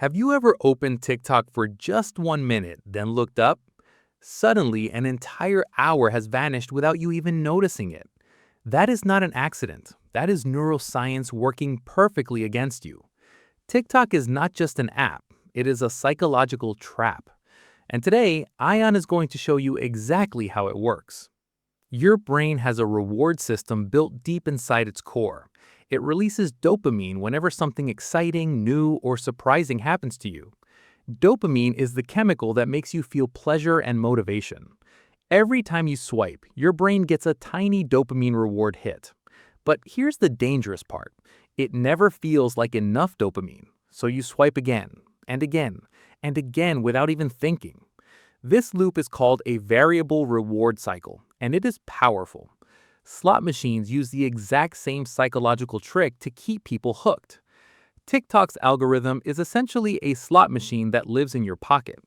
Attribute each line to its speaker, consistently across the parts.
Speaker 1: Have you ever opened TikTok for just 1 minute, then looked up? Suddenly, an entire hour has vanished without you even noticing it. That is not an accident. That is neuroscience working perfectly against you. TikTok is not just an app, it is a psychological trap. And today, Ion is going to show you exactly how it works. Your brain has a reward system built deep inside its core. It releases dopamine whenever something exciting, new, or surprising happens to you. Dopamine is the chemical that makes you feel pleasure and motivation. Every time you swipe, your brain gets a tiny dopamine reward hit. But here's the dangerous part. It never feels like enough dopamine, so you swipe again, and again, and again without even thinking. This loop is called a variable reward cycle, and it is powerful. Slot machines use the exact same psychological trick to keep people hooked. TikTok's algorithm is essentially a slot machine that lives in your pocket.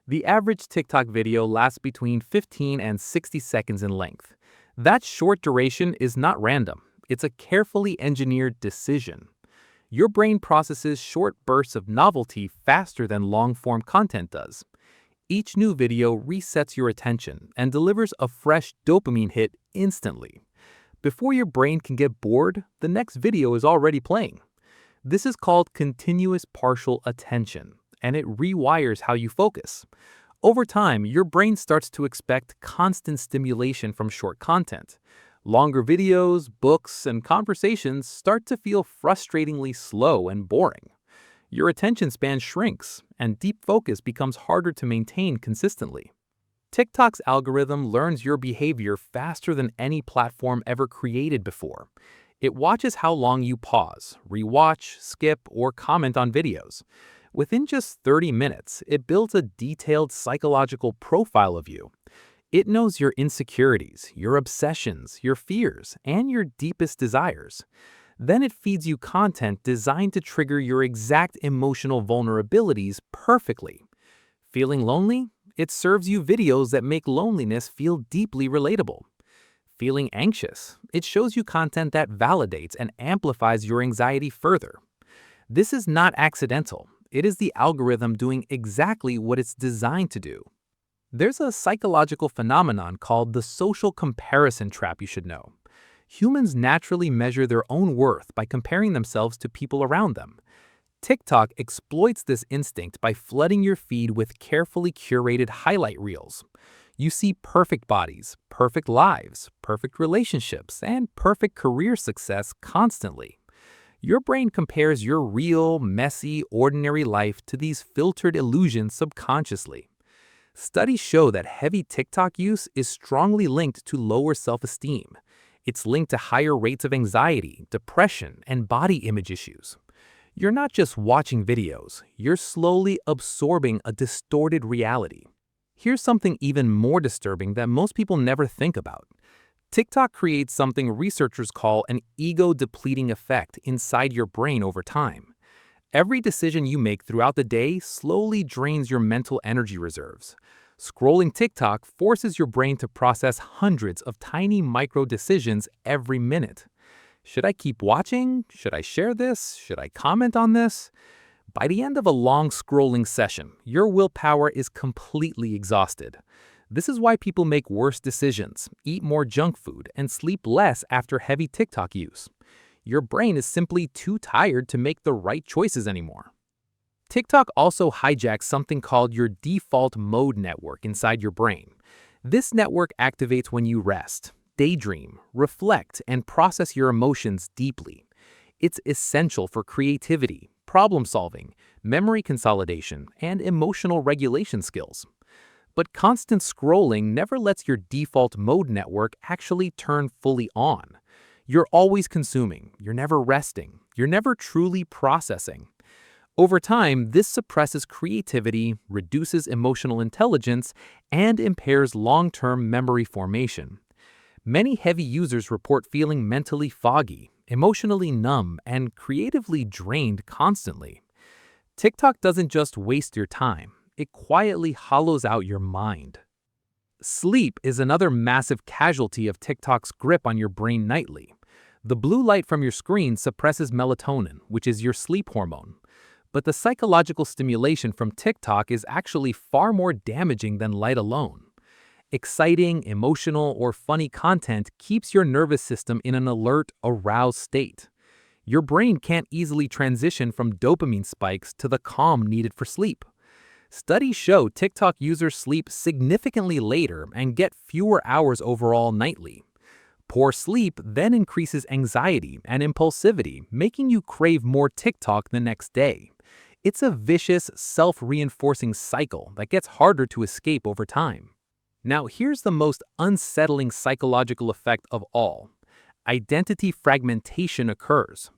Speaker 1: The average TikTok video lasts between 15 and 60 seconds in length. That short duration is not random. It's a carefully engineered decision. Your brain processes short bursts of novelty faster than long-form content does. Each new video resets your attention and delivers a fresh dopamine hit instantly. Before your brain can get bored, the next video is already playing. This is called continuous partial attention, and it rewires how you focus. Over time, your brain starts to expect constant stimulation from short content. Longer videos, books, and conversations start to feel frustratingly slow and boring. Your attention span shrinks, and deep focus becomes harder to maintain consistently. TikTok's algorithm learns your behavior faster than any platform ever created before. It watches how long you pause, rewatch, skip, or comment on videos. Within just 30 minutes, it builds a detailed psychological profile of you. It knows your insecurities, your obsessions, your fears, and your deepest desires. Then it feeds you content designed to trigger your exact emotional vulnerabilities perfectly. Feeling lonely? It serves you videos that make loneliness feel deeply relatable. Feeling anxious? It shows you content that validates and amplifies your anxiety further. This is not accidental. It is the algorithm doing exactly what it's designed to do. There's a psychological phenomenon called the social comparison trap you should know. Humans naturally measure their own worth by comparing themselves to people around them. TikTok exploits this instinct by flooding your feed with carefully curated highlight reels. You see perfect bodies, perfect lives, perfect relationships, and perfect career success constantly. Your brain compares your real, messy, ordinary life to these filtered illusions subconsciously. Studies show that heavy TikTok use is strongly linked to lower self-esteem. It's linked to higher rates of anxiety, depression, and body image issues. You're not just watching videos, you're slowly absorbing a distorted reality. Here's something even more disturbing that most people never think about. TikTok creates something researchers call an ego-depleting effect inside your brain over time. Every decision you make throughout the day slowly drains your mental energy reserves. Scrolling TikTok forces your brain to process hundreds of tiny micro-decisions every minute. Should I keep watching? Should I share this? Should I comment on this? By the end of a long scrolling session, your willpower is completely exhausted. This is why people make worse decisions, eat more junk food, and sleep less after heavy TikTok use. Your brain is simply too tired to make the right choices anymore. TikTok also hijacks something called your default mode network inside your brain. This network activates when you rest, daydream, reflect, and process your emotions deeply. It's essential for creativity, problem solving, memory consolidation, and emotional regulation skills. But constant scrolling never lets your default mode network actually turn fully on. You're always consuming, you're never resting, you're never truly processing. Over time, this suppresses creativity, reduces emotional intelligence, and impairs long-term memory formation. Many heavy users report feeling mentally foggy, emotionally numb, and creatively drained constantly. TikTok doesn't just waste your time, it quietly hollows out your mind. Sleep is another massive casualty of TikTok's grip on your brain nightly. The blue light from your screen suppresses melatonin, which is your sleep hormone. But the psychological stimulation from TikTok is actually far more damaging than light alone. Exciting, emotional, or funny content keeps your nervous system in an alert, aroused state. Your brain can't easily transition from dopamine spikes to the calm needed for sleep. Studies show TikTok users sleep significantly later and get fewer hours overall nightly. Poor sleep then increases anxiety and impulsivity, making you crave more TikTok the next day. It's a vicious, self-reinforcing cycle that gets harder to escape over time. Now, here's the most unsettling psychological effect of all. Identity fragmentation occurs.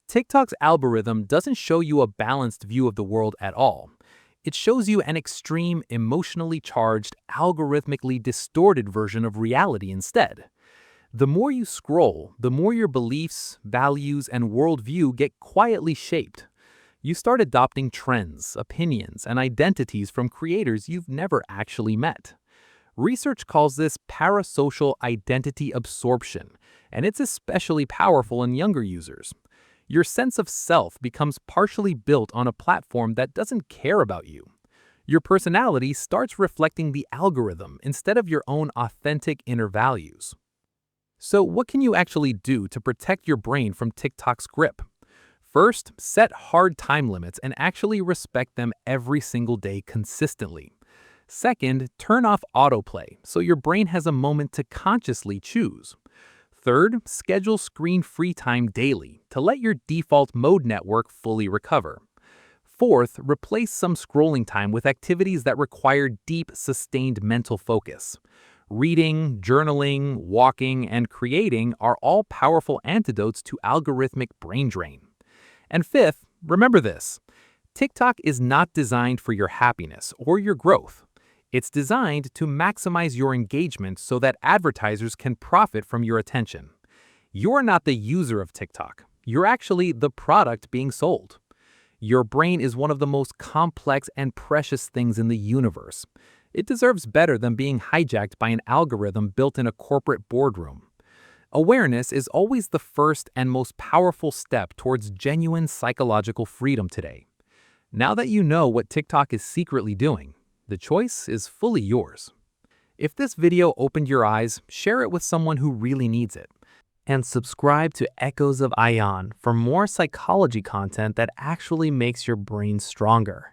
Speaker 1: TikTok's algorithm doesn't show you a balanced view of the world at all. It shows you an extreme, emotionally charged, algorithmically distorted version of reality instead. The more you scroll, the more your beliefs, values, and worldview get quietly shaped. You start adopting trends, opinions, and identities from creators you've never actually met. Research calls this parasocial identity absorption, and it's especially powerful in younger users. Your sense of self becomes partially built on a platform that doesn't care about you. Your personality starts reflecting the algorithm instead of your own authentic inner values. So, what can you actually do to protect your brain from TikTok's grip? First, set hard time limits and actually respect them every single day consistently. Second, turn off autoplay so your brain has a moment to consciously choose. Third, schedule screen-free time daily to let your default mode network fully recover. Fourth, replace some scrolling time with activities that require deep, sustained mental focus. Reading, journaling, walking, and creating are all powerful antidotes to algorithmic brain drain. And fifth, remember this: TikTok is not designed for your happiness or your growth. It's designed to maximize your engagement so that advertisers can profit from your attention. You're not the user of TikTok. You're actually the product being sold. Your brain is one of the most complex and precious things in the universe. It deserves better than being hijacked by an algorithm built in a corporate boardroom. Awareness is always the first and most powerful step towards genuine psychological freedom today. Now that you know what TikTok is secretly doing, the choice is fully yours. If this video opened your eyes, share it with someone who really needs it. And subscribe to Echoes of Ion for more psychology content that actually makes your brain stronger.